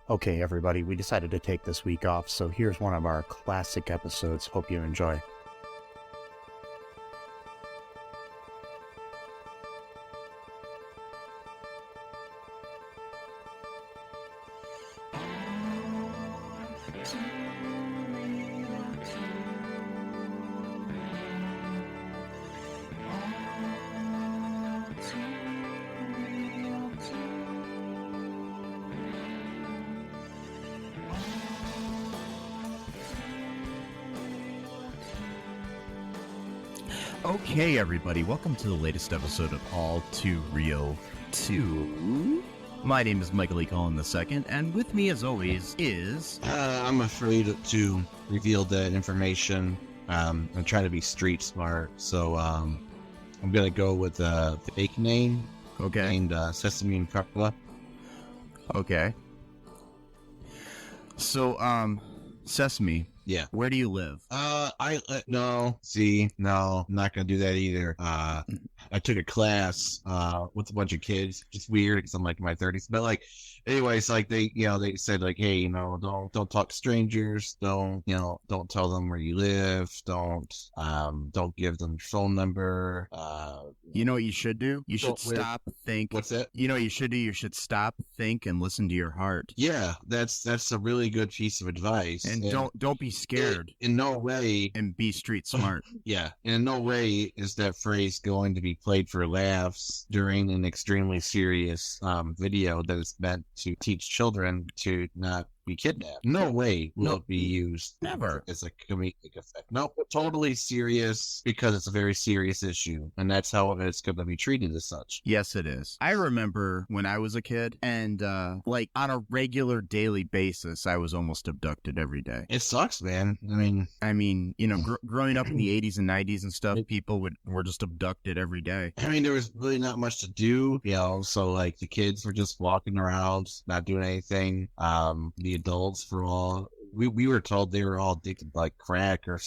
Okay, everybody, we decided to take this week off, so here's one of our classic episodes. Hope you enjoy. Okay, everybody, welcome to the latest episode of ALL2REELTOO. My name is Michael E. Cullen II, and with me, as always, is... I'm afraid to reveal that information. I'm trying to be street smart, so I'm gonna go with the fake name. Okay. Named Sesame and Carla. Okay. So, Sesame. Yeah. Where do you live? No, I'm not gonna do that either. I took a class, with a bunch of kids, just weird, because I'm like in my 30s, but like, anyways, like they said like, hey, don't talk to strangers, don't tell them where you live, don't give them your phone number. You know what you should do? You should stop, think. What's that? You know what you should do? You should stop, think, and listen to your heart. Yeah, that's a really good piece of advice. And don't be scared. In no way. And be street smart. Yeah, in no way is that phrase going to be played for laughs during an extremely serious video that is meant to teach children to not be kidnapped. No way will it be used Never as a comedic effect. No, totally serious, because it's a very serious issue, and that's how it's going to be treated as such. Yes, it is. I remember when I was a kid, and like on a regular daily basis, I was almost abducted every day. It sucks, man. I mean, you know, growing up in the 80s and 90s and stuff, people were just abducted every day. I mean, there was really not much to do, so like the kids were just walking around, not doing anything. The adults we were told they were all addicted to like crack or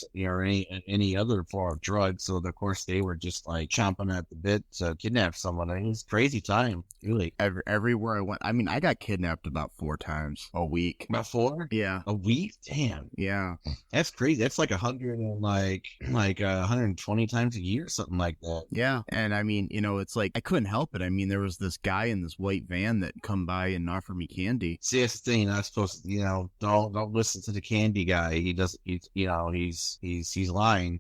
any other form of drug, so of course they were just like chomping at the bit to kidnap someone. I mean, it was a crazy time, really. Everywhere I went, I mean, I got kidnapped about 4 times a week. About 4? Yeah. A week? Damn. Yeah. That's crazy. That's like 120 times a year, something like that. Yeah. And I mean, it's like I couldn't help it. I mean, there was this guy in this white van that come by and offered me candy. See, that's the thing. You're not supposed to, don't listen to the candy guy. He's lying,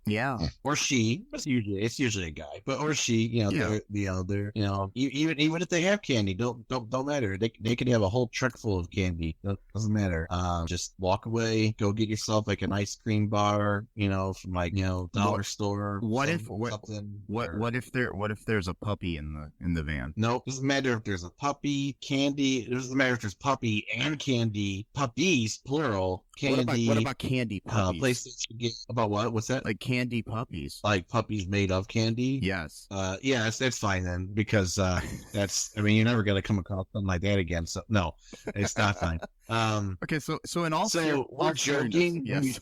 Yeah. Or she. It's usually a guy, but or she, they're even if they have candy, don't matter. They can have a whole truck full of candy. Doesn't matter. Just walk away, go get yourself like an ice cream bar, from like, dollar store. What if there's a puppy in the van? Nope. Doesn't matter if there's a puppy, candy. It doesn't matter if there's puppy and candy. Puppies, plural. Candy. What about candy puppies? Places you get about what? What's that? Like candy puppies. Like puppies made of candy? Yes. Yeah, that's fine then, because you're never gonna come across something like that again. So no, it's not fine. Okay, so in all we're joking. Yes.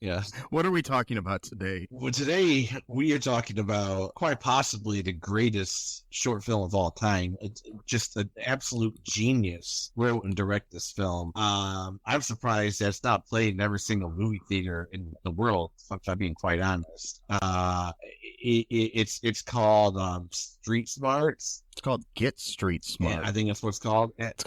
Yes. What are we talking about today? Well, today we are talking about quite possibly the greatest short film of all time. It's just an absolute genius wrote and direct this film. I'm surprised that's not played in every single movie theater in the world, if I'm being quite honest. It's called Street Smarts. It's called Get Street Smart. Yeah, I think that's what it's called. It's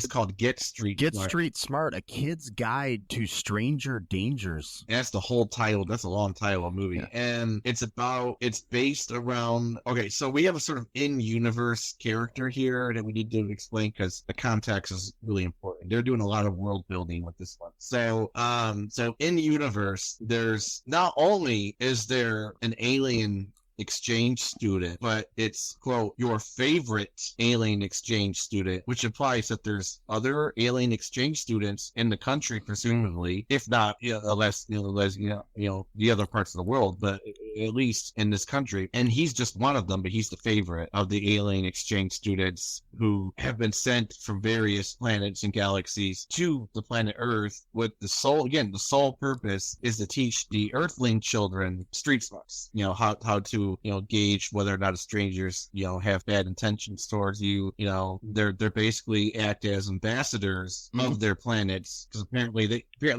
called Get Street Smart. Get Street Smart, a kid's guide to stranger dangers. That's the whole title. That's a long title of the movie. Yeah. And it's based around, okay, so we have a sort of in-universe character here that we need to explain, because the context is really important. They're doing a lot of world building with this one. So in the universe, there's not only is there an alien exchange student, but it's, quote, your favorite alien exchange student, which implies that there's other alien exchange students in the country, presumably, if not, unless the other parts of the world. But at least in this country. And he's just one of them, but he's the favorite of the alien exchange students who have been sent from various planets and galaxies to the planet Earth with the sole purpose is to teach the Earthling children street smarts, how to, gauge whether or not strangers, have bad intentions towards you. They're basically act as ambassadors of their planets, because apparently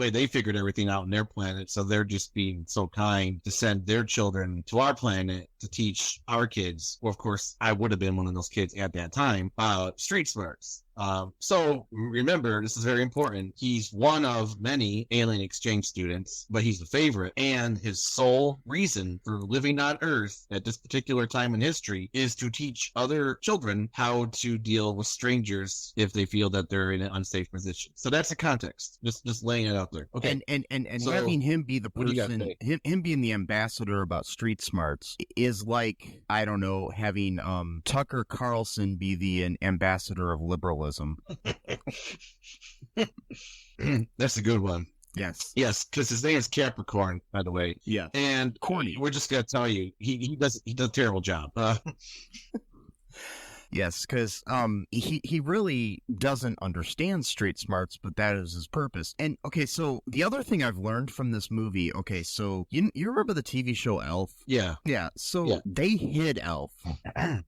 they figured everything out in their planet, so they're just being so kind to send their children to our planet to teach our kids. Well, of course, I would have been one of those kids at that time. Street smarts. So remember, this is very important. He's one of many alien exchange students, but he's the favorite. And his sole reason for living on Earth at this particular time in history is to teach other children how to deal with strangers if they feel that they're in an unsafe position. So that's the context. Just laying it out there. Okay. And So, having him be the what do you got to person, say? him being the ambassador about street smarts is like, I don't know, having Tucker Carlson be the ambassador of liberalism. That's a good one. Yes. Yes, because his name is Capricorn, by the way. Yeah. And Corny. we're just gonna tell you, he does a terrible job. Yes, because he really doesn't understand street smarts, but that is his purpose. And okay, so the other thing I've learned from this movie, okay, so you remember the TV show Elf? Yeah. Yeah, so Yeah. they hid Elf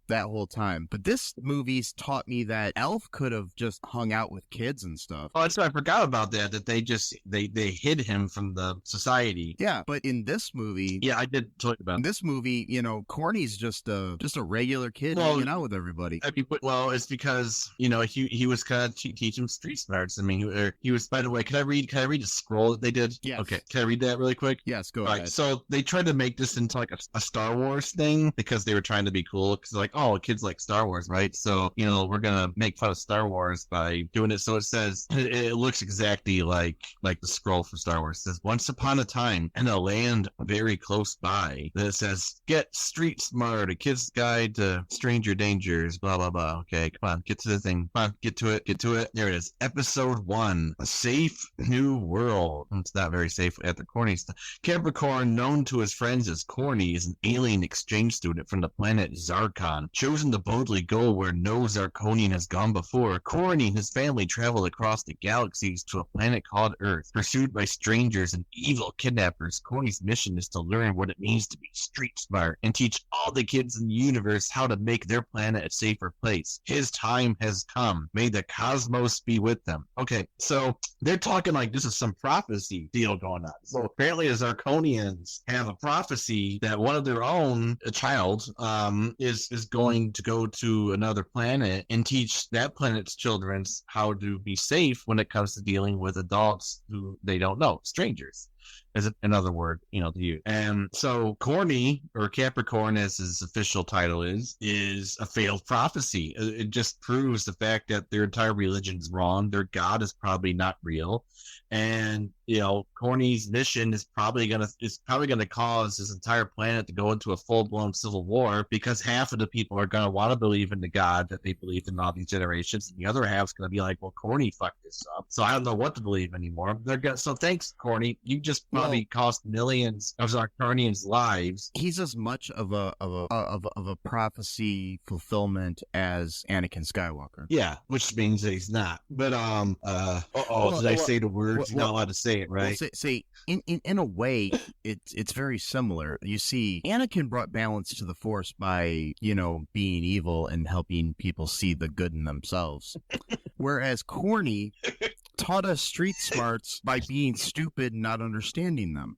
that whole time. But this movie's taught me that Elf could have just hung out with kids and stuff. Oh, that's right. I forgot about that. That they hid him from the society. Yeah, but in this movie, Yeah, I did talk about in it. this movie, Corny's just a regular kid Well, hanging out with everybody. I mean, well, it's because he was kind of teaching street smarts. I mean, he was. By the way, can I read the scroll that they did? Yes. Okay, can I read that really quick? Yes, go All ahead. right, so they tried to make this into like a Star Wars thing because they were trying to be cool. Because like, oh, kids like Star Wars, right? So we're gonna make fun of Star Wars by doing it. So it says it looks exactly like the scroll from Star Wars. It says, "Once upon a time, in a land very close by." Then it says, "Get street smart, a kid's guide to stranger dangers." Blah blah blah. Okay, come on, get to the thing. Come on, get to it. There it is. Episode 1: A Safe New World. It's not very safe at the Corny stuff. Capricorn, known to his friends as Corny, is an alien exchange student from the planet Zarkon, chosen to boldly go where no Zarkonian has gone before. Corny and his family travel across the galaxies to a planet called Earth. Pursued by strangers and evil kidnappers, Corny's mission is to learn what it means to be street smart and teach all the kids in the universe how to make their planet a safer place. His time has come. May the cosmos be with them. Okay, so they're talking like this is some prophecy deal going on. So apparently the Zarkonians have a prophecy that one of their own, a child, is going to go to another planet and teach that planet's children how to be safe when it comes to dealing with adults who they don't know, strangers. As another word, to use. And so Corny, or Capricorn as his official title is a failed prophecy. It just proves the fact that their entire religion is wrong. Their God is probably not real. And, Corny's mission is probably gonna cause this entire planet to go into a full-blown civil war, because half of the people are gonna want to believe in the God that they believed in all these generations, and the other half's gonna be like, well, Corny fucked this up, so I don't know what to believe anymore. So thanks, Corny. You just probably cost millions of Zarkonians' lives. He's as much of a prophecy fulfillment as Anakin Skywalker. Yeah, which means that he's not. But did I say the words? You're not allowed to say it, right? Well, say in a way, it's very similar. You see, Anakin brought balance to the Force by being evil and helping people see the good in themselves, whereas Corny taught us street smarts by being stupid and not understanding them.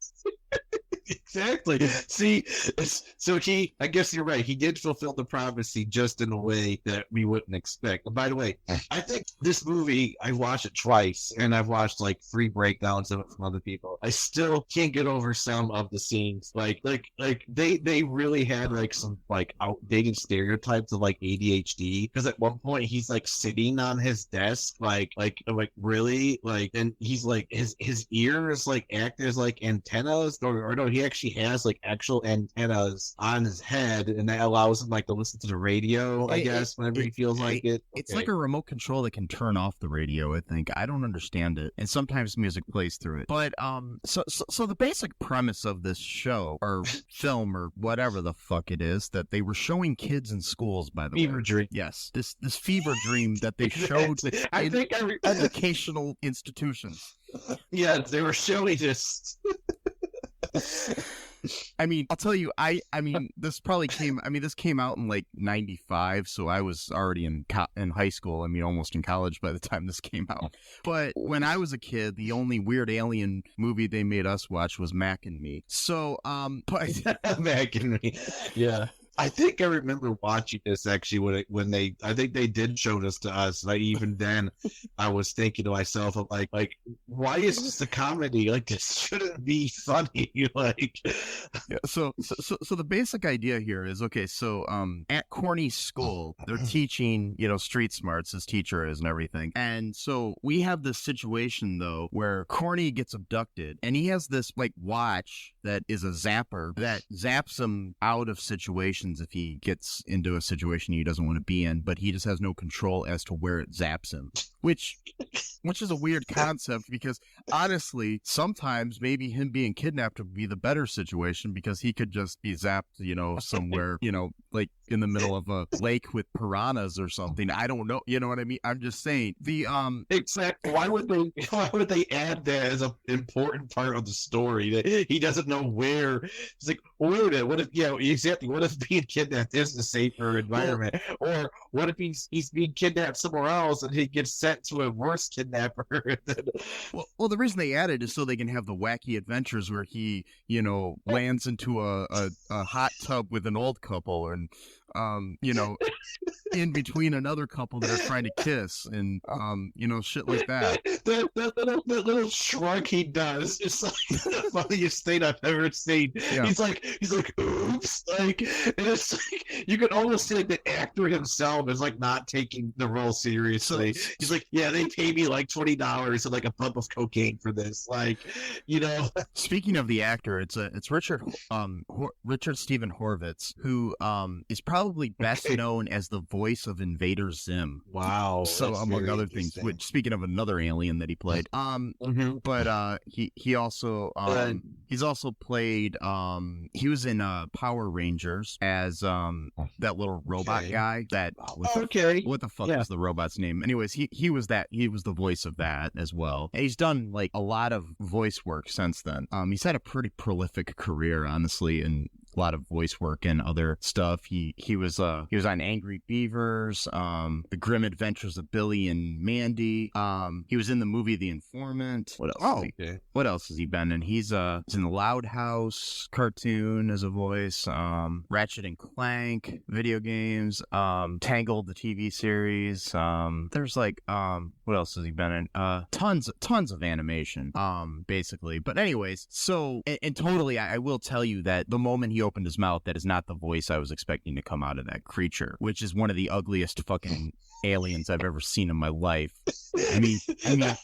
Exactly. See, so I guess you're right. He did fulfill the prophecy just in a way that we wouldn't expect. And by the way, I think this movie, I watched it twice, and I've watched like 3 breakdowns of it from other people. I still can't get over some of the scenes. Like they really had like some like outdated stereotypes of like ADHD. Because at one point he's like sitting on his desk, like really, like, and he's like his ears like act as like antennas, or no, he actually has like actual antennas on his head, and that allows him like to listen to the radio, I guess, whenever he feels like it. It's like a remote control that can turn off the radio, I think. I don't understand it. And sometimes music plays through it. But so the basic premise of this show or film or whatever the fuck it is that they were showing kids in schools, by the way. Fever dream. Yes. This fever dream that they showed in educational institutions. Yeah, they were showing this. I mean, I'll tell you, I mean, this came out in like 95, so I was already in high school. I mean, almost in college by the time this came out. But when I was a kid, the only weird alien movie they made us watch was Mac and Me. So, but Mac and Me, yeah. I think I remember watching this actually when I think they did show this to us. Like even then, I was thinking to myself, of like, why is this a comedy? Like this shouldn't be funny. Like, yeah, so the basic idea here is okay. So at Corny's school, they're teaching street smarts. His teacher is and everything. And so we have this situation though where Corny gets abducted, and he has this like watch that is a zapper that zaps him out of situations if he gets into a situation he doesn't want to be in, but he just has no control as to where it zaps him, which is a weird concept because honestly, sometimes maybe him being kidnapped would be the better situation because he could just be zapped, somewhere, like in the middle of a lake with piranhas or something. I don't know. You know what I mean? I'm just saying the exactly. Why would they add that as an important part of the story that he doesn't know where? It's like, wait a minute, what if exactly? What if being kidnapped is a safer environment, or what if he's being kidnapped somewhere else and he gets sent to a worse kidnapper? Well, the reason they added is so they can have the wacky adventures where he lands into a hot tub with an old couple and in between another couple that are trying to kiss and shit like that. That little shrug he does is like the funniest thing I've ever seen. Yeah. He's like oops, like, and it's like you can almost see like the actor himself is like not taking the role seriously. He's like, yeah, they pay me like $20 and like a pump of cocaine for this, like, Speaking of the actor, it's Richard Stephen Horvitz, who is probably best known as the voice of Invader Zim. Wow. So among other things, which, speaking of another alien that he played, but he also he's also played he was in Power Rangers as that little robot guy that what the fuck is the robot's name? Anyways, he was the voice of that as well. And he's done like a lot of voice work since then. He's had a pretty prolific career, honestly, and a lot of voice work and other stuff. He was on Angry Beavers, The Grim Adventures of Billy and Mandy. He was in the movie The Informant. What else? What else has he been in? He's in the Loud House cartoon as a voice. Ratchet and Clank video games. Tangled, the TV series. There's like what else has he been in? Tons of animation. Basically. But anyways, so and totally, I will tell you that the moment he opened his mouth, that is not the voice I was expecting to come out of that creature, which is one of the ugliest fucking aliens I've ever seen in my life. I mean, the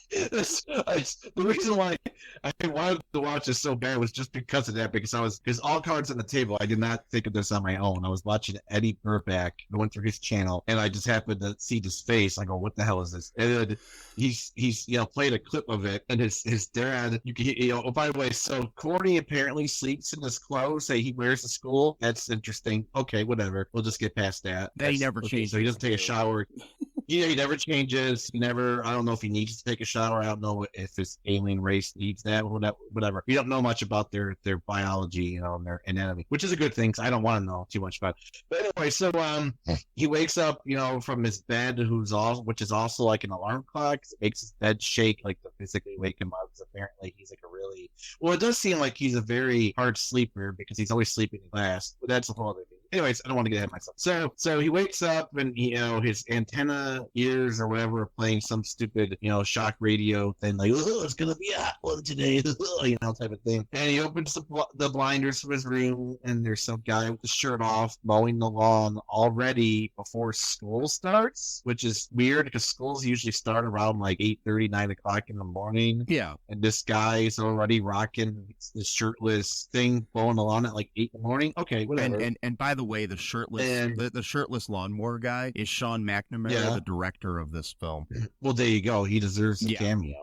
reason why I wanted to watch this so bad was just because of that, because all cards on the table. I did not think of this on my own. I was watching Eddie Burback. I went through his channel and I just happened to see this face. I go, what the hell is this? And then he's played a clip of it, and his dad, by the way, so Corny apparently sleeps in his clothes that he wears to school. That's interesting. Okay, whatever. We'll just get past that. He never changes. So he doesn't take a shower. Yeah, he never changes. I don't know if he needs to take a shower. I don't know if his alien race needs that or whatever. We don't know much about their biology, and their anatomy, which is a good thing because I don't want to know too much about it. But anyway, so he wakes up, from his bed, which is also like an alarm clock. It makes his bed shake, like to physically wake him up. Because apparently he's like it does seem like he's a very hard sleeper because he's always sleeping in class. But that's a whole other thing. anyways, I don't want to get ahead of myself. So he wakes up and, his antenna ears or whatever are playing some stupid, shock radio thing like, oh, it's going to be a hot one today, type of thing. And he opens the blinders of his room and there's some guy with the shirt off mowing the lawn already before school starts, which is weird because schools usually start around like 8:30, 9 o'clock in the morning. Yeah. And this guy is already rocking the shirtless thing mowing the lawn at like 8 in the morning. Okay, whatever. And by the way, the shirtless lawnmower guy is Sean McNamara, the director of this film. Well, there you go. He deserves a cameo.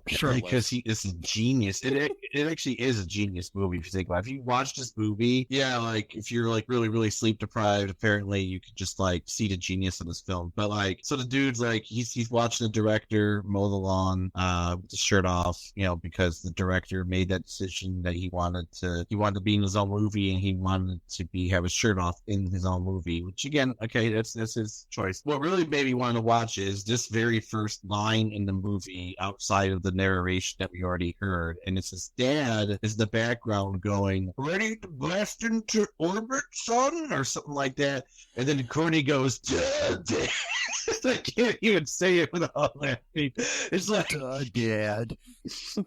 Shirtless. Because he is a genius. It actually is a genius movie if you think about it. If you watch this movie, like if you're like really, really sleep deprived, apparently you could just like see the genius in this film. But like, so the dude's like, he's watching the director mow the lawn with the shirt off, because the director made that decision that he wanted to be in his own movie and he wanted to have his shirt off in his own movie, which again, okay, that's his choice. What really made me want to watch is this very first line in the movie outside of the narration that we already heard, and it's his dad is in the background going, "Ready to blast into orbit, son," or something like that, and then Corny goes, "Dad." I can't even say it without laughing. It's like, Dad. he's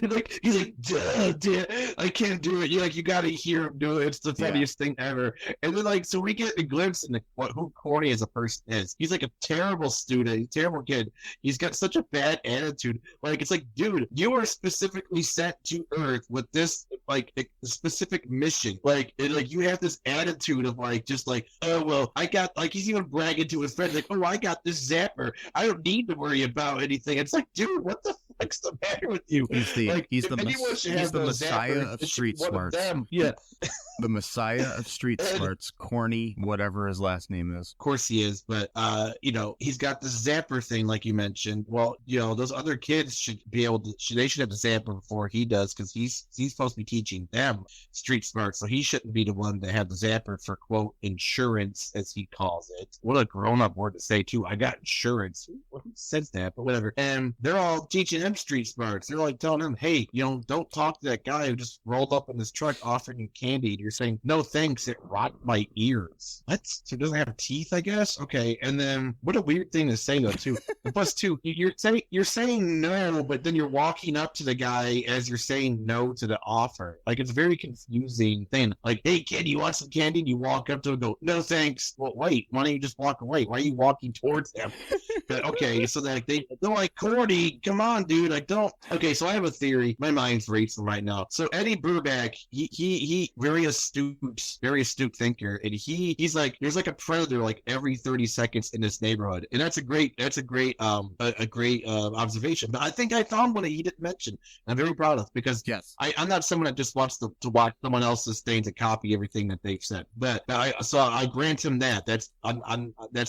like, Dad. I can't do it. You got to hear him do it. It's the funniest thing ever. And then so we get a glimpse into who Corny as a person is. He's like a terrible student, terrible kid. He's got such a bad attitude. Like, it's like, dude, you are specifically sent to Earth with this like a specific mission. Like you have this attitude of like, just like, oh well, I got, like, he's even bragging to his friends like, oh, I got this zapper. I don't need to worry about anything. It's like, dude, what the fuck's the matter with you? He's the messiah of street smarts. Yeah. The messiah of street smarts, Corny, whatever his last name is. Of course he is, but he's got this zapper thing like you mentioned. Well, those other kids should be able to, they should have the zapper before he does, because he's supposed to be teaching them street smarts, so he shouldn't be the one to have the zapper for, quote, insurance, as he calls it. What a grown-up word to say too. I got insurance. Who says that? But whatever. And they're all teaching him street smarts. They're like telling him, hey, don't talk to that guy who just rolled up in his truck offering you candy. You're saying, no thanks, it rot my ears. What? So it doesn't have teeth, I guess? Okay. And then what a weird thing to say though too. Plus too, you're saying no, but then you're walking up to the guy as you're saying no to the offer. Like, it's a very confusing thing. Like, hey kid, you want some candy? And you walk up to him and go, no thanks. Well, wait, why don't you just walk away? Why are you walking towards them? But okay, so they're like, Corny, come on, dude. I don't. Okay, so I have a theory. My mind's racing right now. So Eddie Bruback, he very astute thinker, and he's like, there's like a predator like every 30 seconds in this neighborhood, and that's a great observation. But I think I found one that he didn't mention, and I'm very proud of, because I'm not someone that just wants to watch someone else's thing to copy everything that they've said. But I grant him that. That's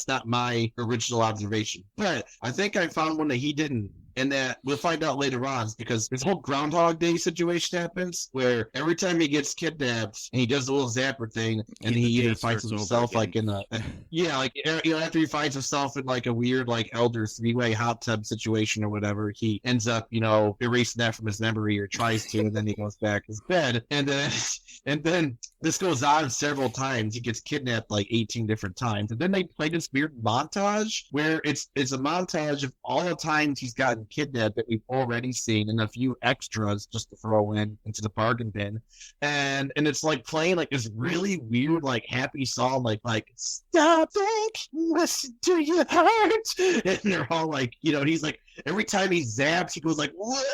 not my original observation. But I think I found one that he didn't. And that we'll find out later on, because this whole Groundhog Day situation happens where every time he gets kidnapped and he does the little zapper thing, and he either finds himself like in after he finds himself in like a weird like elder three-way hot tub situation or whatever, he ends up erasing that from his memory, or tries to, and then he goes back to his bed, and then this goes on several times. He gets kidnapped like 18 different times, and then they play this weird montage where it's a montage of all the times he's gotten kidnapped that we've already seen, and a few extras just to throw into the bargain bin, and it's like playing like this really weird like happy song, like stop thinking, listen to your heart, and they're all like, he's like, every time he zaps he goes like, what?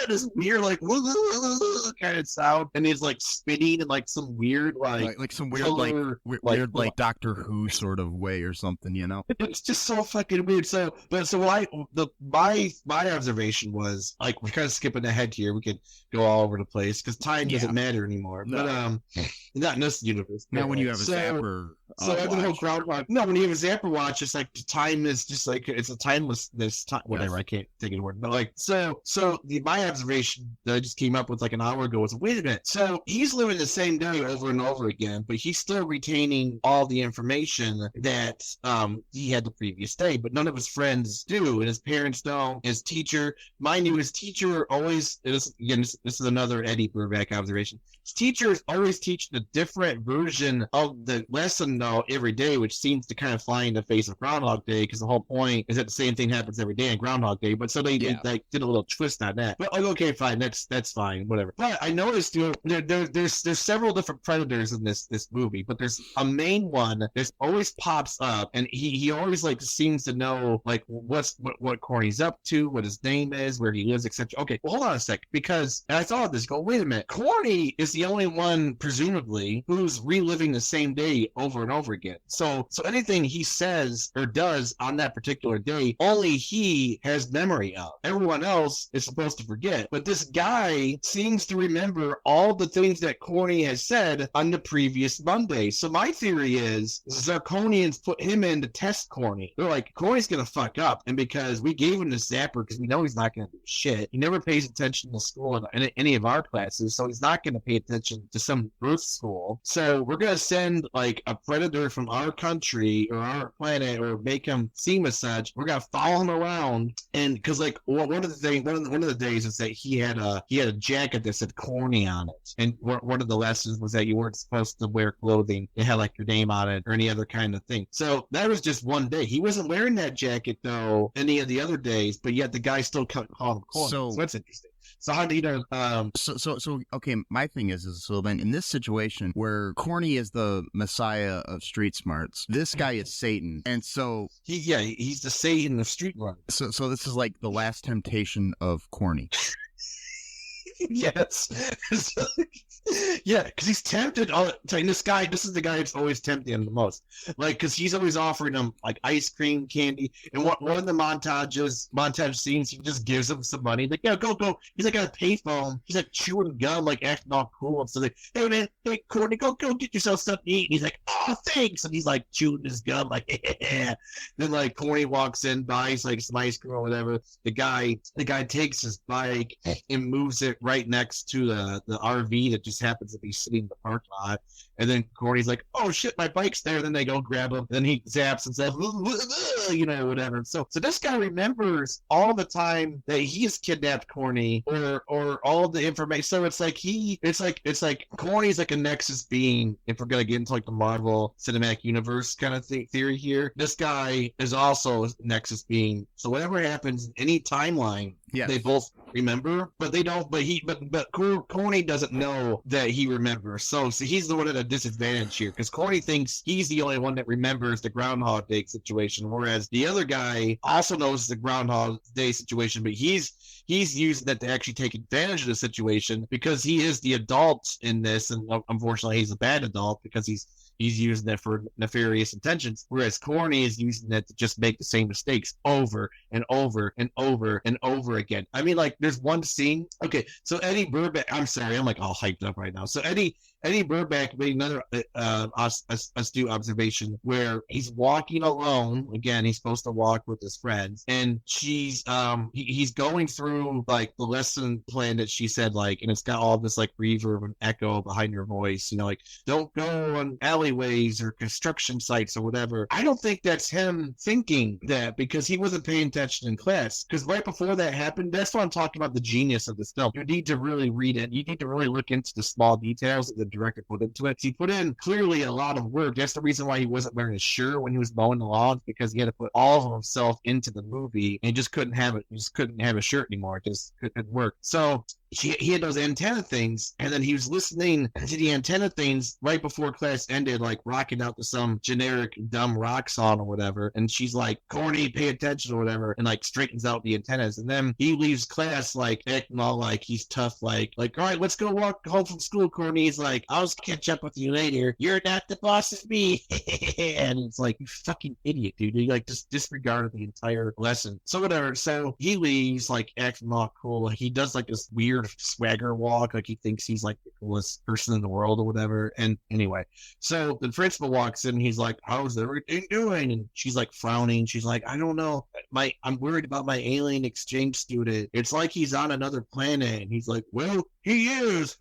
This weird like kind of sound, and he's like spinning in like some weird like some weird weird like Doctor Who sort of way or something, It's just so fucking weird. My observation was, like, we're kind of skipping ahead here. We could go all over the place because time doesn't matter anymore. No. But not in this universe. Now, when you have a zapper, So after the whole Groundhog, no, when you have a zapper watch, it's like the time is just like it's a timelessness time, whatever. Yes. I can't think of the word, but like so my observation that I just came up with like an hour ago was, wait a minute, so he's living the same day over and over again, but he's still retaining all the information that he had the previous day, but none of his friends do, and his parents don't. His teacher, mind you, his teacher always this is another Eddie Burback observation. His teacher is always teaching a different version of the lesson though every day, which seems to kind of fly in the face of Groundhog Day, because the whole point is that the same thing happens every day on Groundhog Day. But so they did a little twist on that. But like, okay, fine, that's fine, whatever. But I noticed there's several different predators in this movie, but there's a main one that always pops up, and he always like seems to know like what Corny's up to, what his name is, where he lives, etc. Okay, well, hold on a sec, because I thought this, wait a minute, Corny is the only one, presumably, who's reliving the same day over and over again. So anything he says or does on that particular day, only he has memory of. Everyone else is supposed to forget. But this guy seems to remember all the things that Corny has said on the previous Monday. So my theory is Zirconians put him in to test Corny. They're like, Corny's gonna fuck up, and because we gave him the zapper because we know he's not gonna do shit. He never pays attention to school in any of our classes, so he's not gonna pay attention to some Earth school. So we're gonna send like a predator from our country or our planet, or make him seem as such. We're gonna follow him around, and because like one of the days is that he had a jacket that said Corny on it, and one of the lessons was that you weren't supposed to wear clothing that had like your name on it or any other kind of thing. So that was just one day. He wasn't wearing that jacket though any of the other days, but yet the guy still called him Corny. So that's interesting. So how do you know? So okay. My thing is so then in this situation where Corny is the messiah of street smarts, this guy is Satan, and so he's the Satan of street smarts. So this is like the last temptation of Corny. Yes. Yeah, because he's tempted. This is the guy that's always tempting him the most. Like, because he's always offering him like ice cream, candy, and one of the montage scenes, he just gives him some money. Like, yeah, go. He's like at a payphone. He's like chewing gum, like acting all cool. And so like, hey man, hey Corny, go get yourself something to eat. And he's like, oh thanks, and he's like chewing his gum, like yeah. Then like Corny walks in, buys like some ice cream or whatever. The guy takes his bike and moves it right next to the RV that just happens to be sitting in the parking lot, and then Corny's like, oh shit, my bike's there. Then they go grab him, then he zaps and says, whatever. So this guy remembers all the time that he's kidnapped Corny, or all the information. So it's like Corny's like a Nexus being, if we're gonna get into like the Marvel Cinematic Universe kind of theory here. This guy is also a Nexus being. So whatever happens in any timeline, they both remember, but they don't. But Corny doesn't know that he remembers. So he's the one at a disadvantage here, because Corny thinks he's the only one that remembers the Groundhog Day situation, whereas the other guy also knows the Groundhog Day situation, but he's using that to actually take advantage of the situation because he is the adult in this, and unfortunately he's a bad adult because he's using it for nefarious intentions, whereas Corny is using it to just make the same mistakes over and over and over and over again. I mean, like, there's one scene. Okay, so Eddie Burback, I'm sorry, I'm like all hyped up right now. So Eddie Burback made another astute observation where he's walking alone. Again, he's supposed to walk with his friends, and he's going through like the lesson plan that she said, like, and it's got all this like reverb and echo behind your voice, like, don't go on alleyways or construction sites or whatever. I don't think that's him thinking that, because he wasn't paying attention in class. Because right before that happened, that's what I'm talking about, the genius of this film. You need to really read it. You need to really look into the small details that the director put into it. He put in clearly a lot of work. That's the reason why he wasn't wearing a shirt when he was mowing the lawn, because he had to put all of himself into the movie, and he just couldn't have it. He just couldn't have a shirt anymore. It just couldn't work. So he had those antenna things, and then he was listening to the antenna things right before class ended, like rocking out to some generic dumb rock song or whatever, and she's like, Corny, pay attention or whatever, and like straightens out the antennas, and then he leaves class like acting all like he's tough, like all right, let's go walk home from school, Corny. He's like, I'll catch up with you later, you're not the boss of me. And it's like, you fucking idiot, dude. You like just disregarded the entire lesson. So whatever, so he leaves like acting all cool. He does like this weird sort of swagger walk, like he thinks he's like the coolest person in the world or whatever. And anyway, so the principal walks in and he's like, how's everything doing? And she's like frowning. She's like, I don't know. I'm worried about my alien exchange student. It's like he's on another planet. And he's like, well, he is.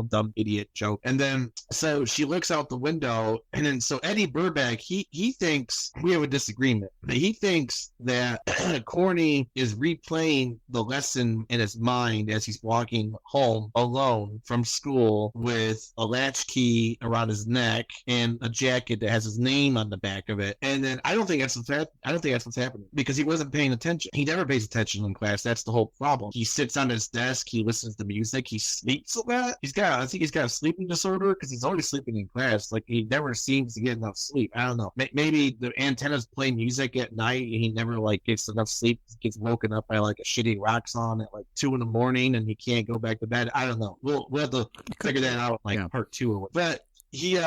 Dumb idiot joke. And then so she looks out the window, and then so Eddie Burbank, he thinks we have a disagreement. He thinks that Corny is replaying the lesson in his mind as he's walking home alone from school with a latchkey around his neck and a jacket that has his name on the back of it. And then I don't think that's what's happening, because he wasn't paying attention. He never pays attention in class. That's the whole problem. He sits on his desk. He listens to music. He sleeps a lot. I think he's got a sleeping disorder, because he's always sleeping in class. Like, he never seems to get enough sleep. I don't know. Maybe the antennas play music at night and he never like gets enough sleep. He gets woken up by like a shitty rock song at like 2 a.m. and he can't go back to bed. I don't know. We'll have to figure that out like part 2 or what. But he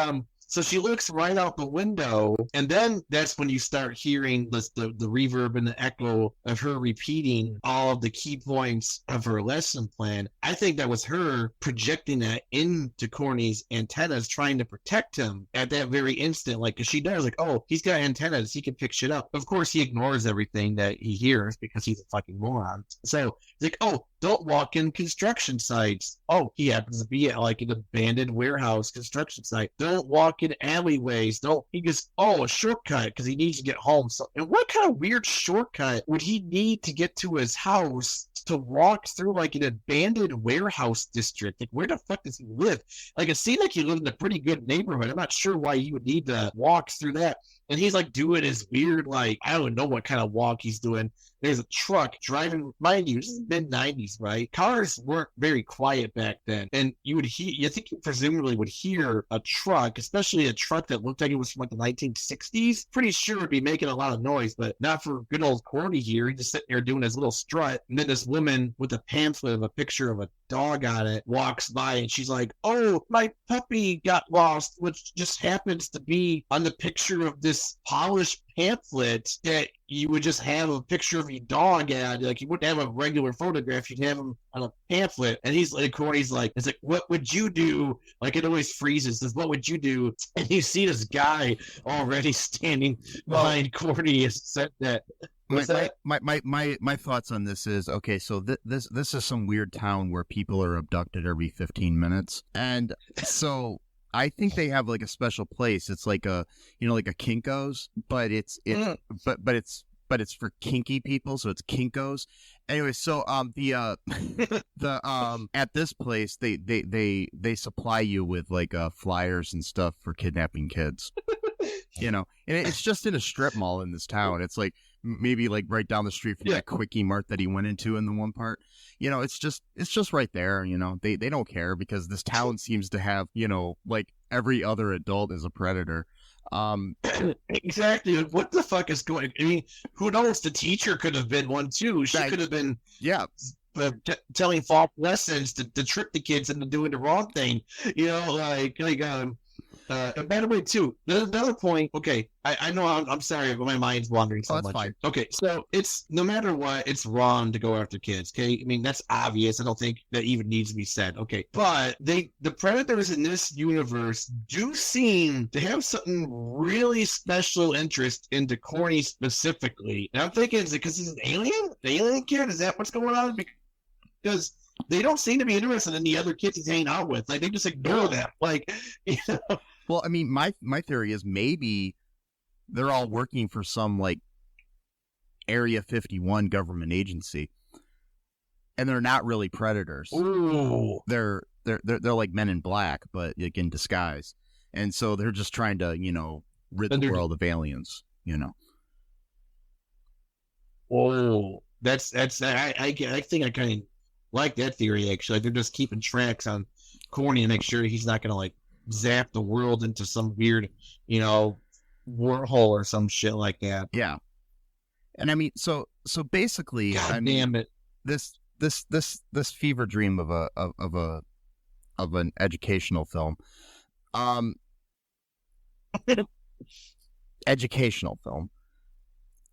so she looks right out the window, and then that's when you start hearing the reverb and the echo of her repeating all of the key points of her lesson plan. I think that was her projecting that into Corny's antennas, trying to protect him at that very instant. Like, because she does, like, oh, he's got antennas, he can pick shit up. Of course, he ignores everything that he hears because he's a fucking moron. So he's like, oh, don't walk in construction sites. Oh, he happens to be at like an abandoned warehouse construction site. Don't walk in alleyways. He goes, oh, a shortcut, because he needs to get home. So, and what kind of weird shortcut would he need to get to his house to walk through like an abandoned warehouse district? Like, where the fuck does he live? Like, it seemed like he lived in a pretty good neighborhood. I'm not sure why he would need to walk through that. And he's like doing his weird, like, I don't know what kind of walk he's doing. There's a truck driving, mind you, this is mid-90s, right? Cars weren't very quiet back then. And you would hear, I think you presumably would hear a truck, especially a truck that looked like it was from like the 1960s. Pretty sure it would be making a lot of noise, but not for good old Corny here. He's just sitting there doing his little strut. And then this woman with a pamphlet of a picture of a dog on it walks by, and she's like, oh, my puppy got lost, which just happens to be on the picture of this polished pamphlet that you would just have a picture of your dog at. Like, you wouldn't have a regular photograph, you'd have him on a pamphlet. And he's like, Corny's like, it's like, what would you do? Like, it always freezes. Says, what would you do? And you see this guy already standing behind Corny has said that. My thoughts on this is, okay, so this is some weird town where people are abducted every 15 minutes. And so I think they have like a special place. It's like a, like a Kinko's, but it's for kinky people. So it's Kinko's. Anyway, so at this place they supply you with like flyers and stuff for kidnapping kids. And it's just in a strip mall in this town. It's like maybe like right down the street from that Quickie Mart that he went into in the one part. It's just right there. They don't care, because this town seems to have, like every other adult is a predator. Exactly. What the fuck is going? I mean, who knows? The teacher could have been one too. She could have been telling false lessons to trick the kids into doing the wrong thing. And by the way, too, there's another point. Okay, I know I'm sorry, but my mind's wandering so much. Fine. Okay, so it's no matter what, it's wrong to go after kids. Okay, I mean that's obvious. I don't think that even needs to be said. Okay, but the predators in this universe do seem to have something really special interest into Corny specifically. And I'm thinking, is it because he's an alien? The alien kid? Is that what's going on? Because they don't seem to be interested in the other kids he's hanging out with. Like, they just ignore them. Like, Well, I mean, my theory is maybe they're all working for some like Area 51 government agency, and they're not really predators. Ooh. They're like Men in Black, but like in disguise, and so they're just trying to rid the world of aliens. Oh, that's I think I kind of like that theory, actually. Like, they're just keeping tracks on Corny to make sure he's not gonna like zap the world into some weird, wormhole or some shit like that. Yeah. And I mean, so basically, damn it, this fever dream of an educational film, educational film,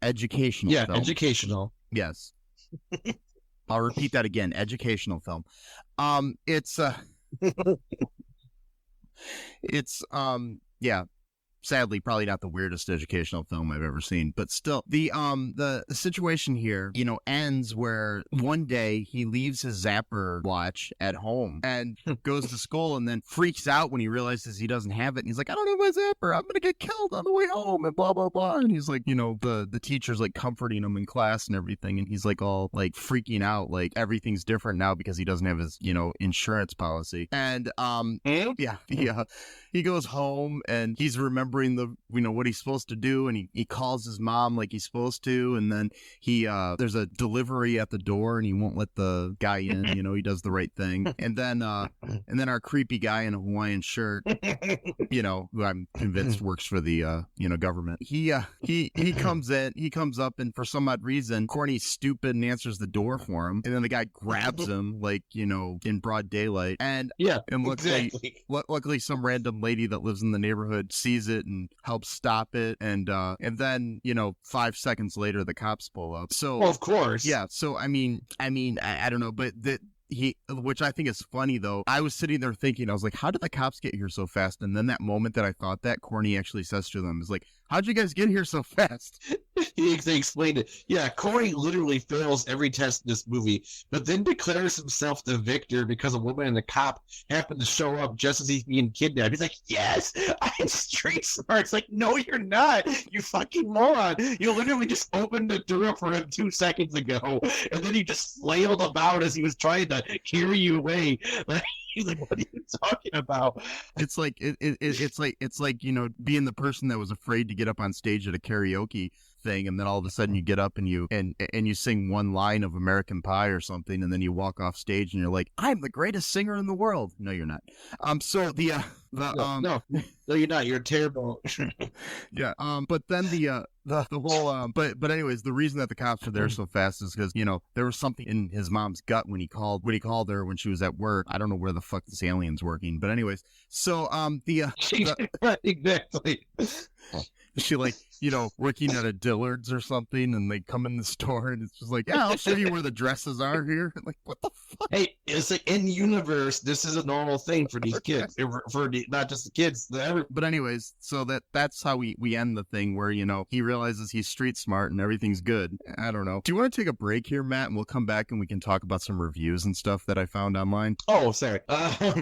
educational. yes. I'll repeat that again. Educational film. It's yeah. Sadly, probably not the weirdest educational film I've ever seen, but still, the situation here, ends where one day he leaves his zapper watch at home and goes to school, and then freaks out when he realizes he doesn't have it, and he's like, "I don't have my zapper. I'm gonna get killed on the way home," and blah blah blah. And he's like, the teacher's like comforting him in class and everything, and he's like all like freaking out, like everything's different now because he doesn't have his insurance policy, and he goes home and he's remembering what he's supposed to do, and he calls his mom like he's supposed to, and then there's a delivery at the door and he won't let the guy in. He does the right thing, and then our creepy guy in a Hawaiian shirt, who I'm convinced works for the government, he comes up, and for some odd reason Corny's stupid and answers the door for him, and then the guy grabs him like in broad daylight, and luckily some random lady that lives in the neighborhood sees it and helps stop it, and then 5 seconds later the cops pull up. So of course, yeah. So I mean I don't know, but which I think is funny though. I was sitting there thinking, I was like, how did the cops get here so fast? And then that moment that I thought that, Corny actually says to them, is like, how'd you guys get here so fast? They explained it. Yeah, Corny literally fails every test in this movie, but then declares himself the victor because a woman and the cop happen to show up just as he's being kidnapped. He's like, yes, I'm street smart. It's like, no, you're not. You fucking moron. You literally just opened the door for him 2 seconds ago, and then he just flailed about as he was trying to carry you away. He's like, what are you talking about? It's like it's like being the person that was afraid to get up on stage at a karaoke thing, and then all of a sudden you get up and you sing one line of American Pie or something, and then you walk off stage and you're like, I'm the greatest singer in the world. No, you're not. No, you're not. You're terrible. Yeah. But then the whole but anyways, the reason that the cops are there so fast is because there was something in his mom's gut when he called her when she was at work. I don't know where the fuck this alien's working, but anyways, so exactly. She working at a Dillard's or something, and they come in the store and it's just like, yeah, I'll show you where the dresses are here. Like, what the fuck? Hey, it's like in universe, this is a normal thing for these kids, not just the kids. But anyways, so that's how we end the thing where he realizes he's street smart and everything's good. I don't know. Do you want to take a break here, Matt, and we'll come back and we can talk about some reviews and stuff that I found online? Oh, sorry.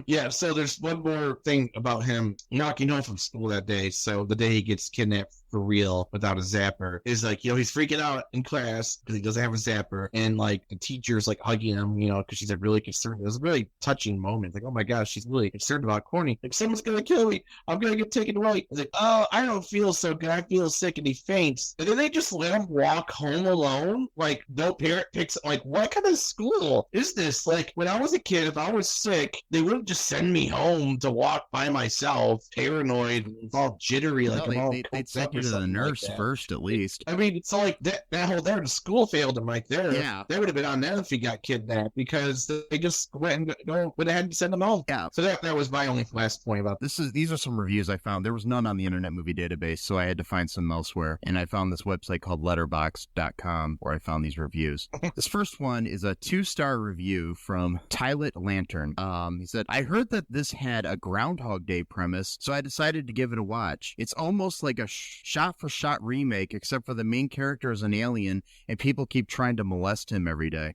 Yeah. So there's one more thing about him knocking home from school that day. So the day he gets kidnapped for real without a zapper is like, he's freaking out in class because he doesn't have a zapper, and like the teacher's like hugging him, because she's like really concerned. It was a really touching moment. Like, oh my gosh, she's really concerned about Corny. Like, someone's gonna kill me. I'm gonna get taken away. He's like, oh, I don't feel so good. I feel sick, and he faints. And then they just let him walk home alone. Like, no parent picks. Like, what kind of school is this? Like, when I was a kid, if I was sick, they wouldn't just send me home to walk by myself, paranoid, and all jittery. Like, they'd send you to the nurse first, at least. I mean, it's like that whole there. The school failed him right there. Yeah, they would have been on them if he got kidnapped because they just went ahead and sent him home. Yeah. So that was my only last point about this. These are some reviews I found. There was none on the Internet Movie Database, so I had to find some elsewhere. And I found this website called Letterboxd.com where I found these reviews. This first one is a 2-star review from Tylet Lantern. He said, I heard that this had a Groundhog Day premise, so I decided to give it a watch. It's almost like a shot-for-shot remake, except for the main character is an alien and people keep trying to molest him every day.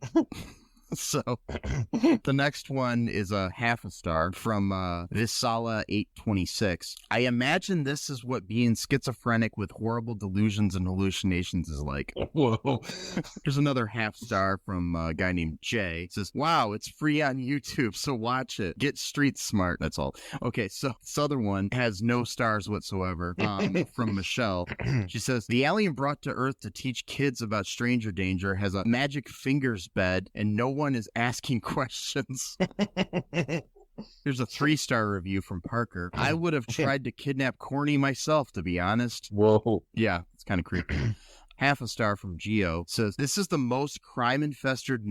So the next one is a 0.5 star from Visala 826. I imagine this is what being schizophrenic with horrible delusions and hallucinations is like. Whoa. There's another 0.5 star from a guy named Jay. It says, wow, it's free on YouTube, so watch it. Get street smart. That's all. Okay, so this other one has no stars whatsoever. From Michelle. She says, the alien brought to Earth to teach kids about stranger danger has a magic fingers bed and no one is asking questions. Here's a 3-star review from Parker. I would have tried to kidnap Corny myself, to be honest. Whoa. Yeah, it's kind of creepy. half a star from Geo. Says, this is the most crime-infested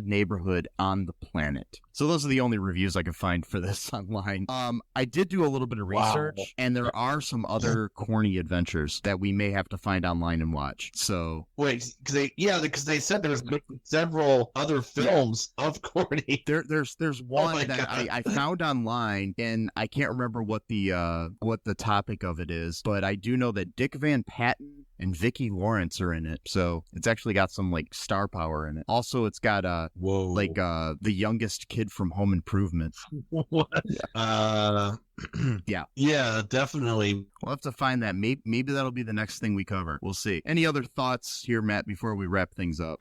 neighborhood on the planet. So those are the only reviews I could find for this online. I did do a little bit of research, and there are some other corny adventures that we may have to find online and watch. So wait, because they said there's several other films of Corny. There's one that I found online, and I can't remember what the topic of it is, but I do know that Dick Van Patten and Vicki Lawrence are in it, so it's actually got some like star power in it. Also, it's got the youngest kid from Home Improvement. What? Yeah, definitely. We'll have to find that. Maybe that'll be the next thing we cover. We'll see. Any other thoughts here, Matt, before we wrap things up?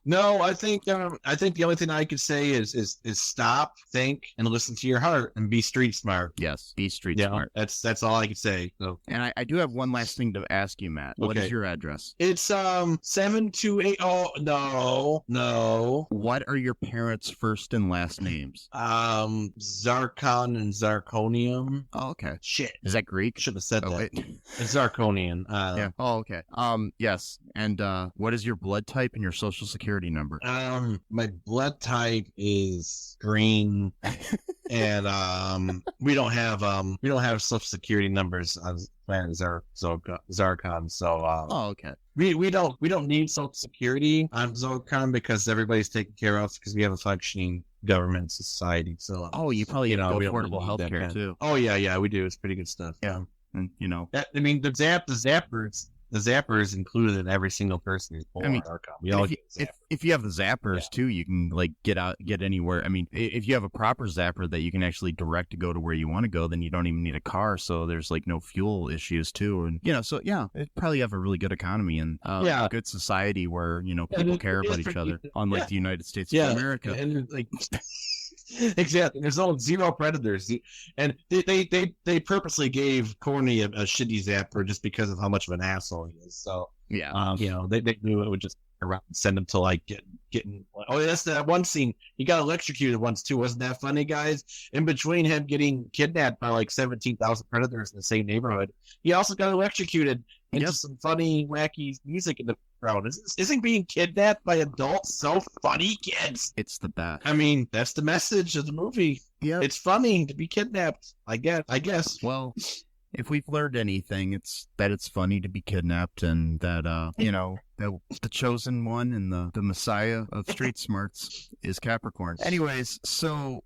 No, I think the only thing I could say is stop, think, and listen to your heart, and be street smart. Yes, be street smart. That's all I could say. So. And I do have one last thing to ask you, Matt. What is your address? It's 728. Oh no. What are your parents' first and last names? Zarkon and Zarconium. Oh, okay. Shit. Is that Greek? Should have said that. Wait. It's Zarconian. Yeah. Oh, okay. Yes. And what is your blood type and your social security number? My blood type is green, and we don't have social security numbers on planet Zarkon. So okay. We don't need social security on Zarkon because everybody's taken care of because we have a functioning government society. So you probably have affordable health care too. Oh yeah, we do. It's pretty good stuff. Yeah, and I mean the zappers included in every single person who's born. If you have the zappers too, you can like get anywhere. I mean, if you have a proper zapper that you can actually direct to go to where you want to go, then you don't even need a car. So there's like no fuel issues too, and it probably have a really good economy and a good society where people care about each other, unlike the United States of America. And like. Exactly. There's zero predators, and they purposely gave Corny a shitty zapper just because of how much of an asshole he is. So they knew it would just around and send him to like getting. Oh, that's that one scene. He got electrocuted once too. Wasn't that funny, guys? In between him getting kidnapped by like 17,000 predators in the same neighborhood, he also got electrocuted into some funny, wacky music in the background. Isn't being kidnapped by adults so funny, kids? It's the best. I mean, that's the message of the movie. Yeah, it's funny to be kidnapped. I guess. Well, if we've learned anything, it's that it's funny to be kidnapped, and that that the chosen one and the messiah of street smarts is Capricorn. Anyways, so.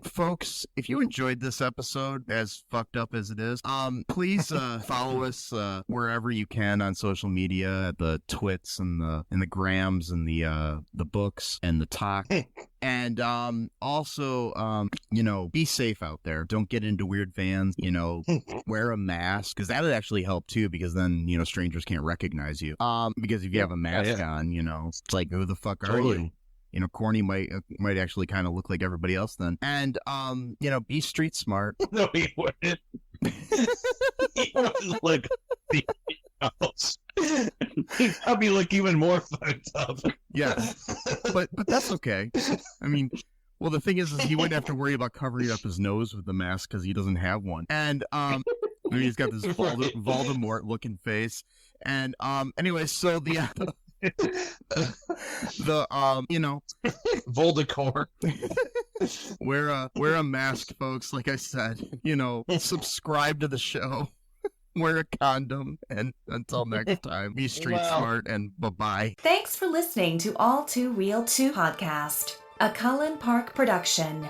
Folks, if you enjoyed this episode, as fucked up as it is, please follow us wherever you can on social media, at the twits and the grams and the books and the talk. And also, be safe out there. Don't get into weird vans. Wear a mask, because that would actually help too, because then strangers can't recognize you. Because if you have a mask on, it's like, who the fuck are you? Corny might actually kind of look like everybody else then. And, be street smart. No, he wouldn't. He wouldn't look else. He'd probably look even more fucked up. Yeah. But that's okay. I mean, well, the thing is he wouldn't have to worry about covering up his nose with the mask because he doesn't have one. And, he's got this Voldemort-looking face. And, anyway, so Voldemort. Wear a mask, folks. Like I said, subscribe to the show, wear a condom, and until next time, be street smart, and bye-bye. Thanks for listening to ALL2REELTOO podcast, a Cullen Park production.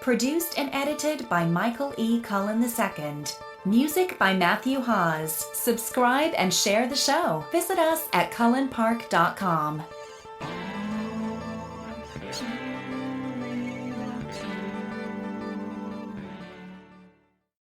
Produced and edited by Michael E. Cullen II. Music by Matthew Hawes. Subscribe and share the show. Visit us at cullenpark.com.